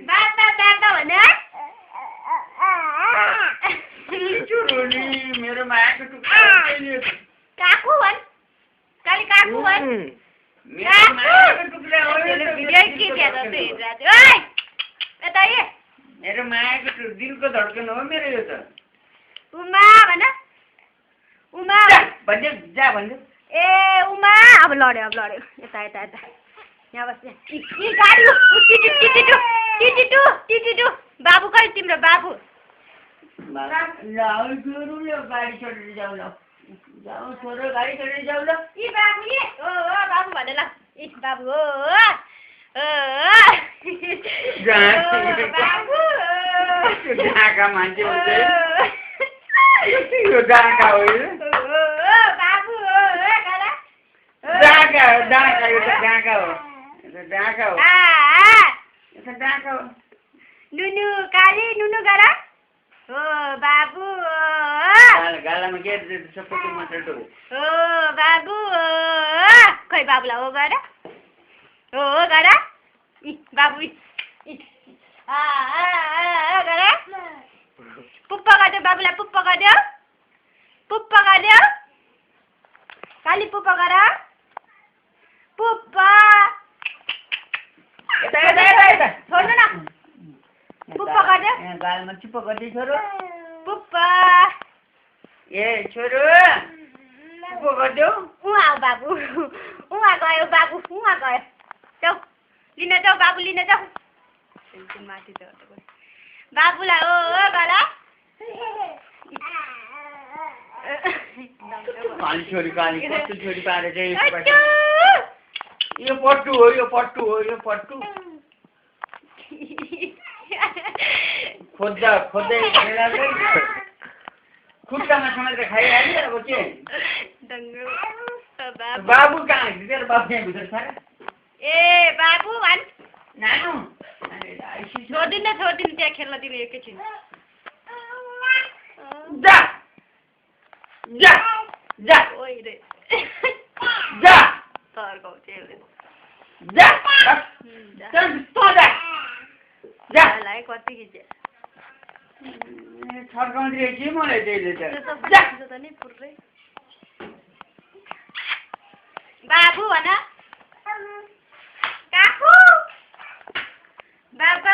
बाबा भने मेरो मायाको टुक्रा काकु भन् काली काकु भन् मेरो मायाको टुक्रा हो भिडियो के थियो त हेरिरहेको ओइ यता ए मेरो मायाको दिलको धड्कन हो मेरो यो त उमा भन उमा भन्दै जा भन्दै ए उमा अब लड्यो यता यहाँ बस यी गाडी टिटिटु बाबु कहिले तिम्रो बाबु गाडी छोडेर जाऊ ल जाऊ छोरो गाडी छोडेर जाऊ ल यी बाबु नि ओ बाबु भने ल यी बाबु ओ बाबु ढाका मान्छे हुन्छ यो ढाका हो बाबु ढाका यो त ढाका हो नुनु काली नुनु गर ओ बाबु गालामा के सबै मात्र ओ बाबु खै बाबुलाई हो गर बाबु गर पुप्पा गर्दै बाबुलाई पुप्पा गर्दै काली पुप्पा गर पुप्पा छोड्नु न पुप्पा गर्दै गालामा चिप्पो गर्दै छोरो पुप्पा ए छोरो चिप्पो गरिदेऊ उहाँ बाबु उहाँ गयो जाऊ लिन जाऊ बाबु लिन जाऊ माथि बाबुलाई ओ गर काली छोरी कस्तो छोरी पारेर चाहिँ यो पट्टु हो खोज्दै खुट्टामा समातेर खाइहाल्यो अब के बाबु कहाँ तेरो बाबु यहाँ भित्र छ ए बाबु भन् नानु छोडिदिनु त्यहाँ खेल्न दिनु एकैछिन जा ओइ रे तर्काउँछ यसले कति खिचे छर्काउँदै के मलाई त्यही त नि पुरै बाबु भन काकु बाबा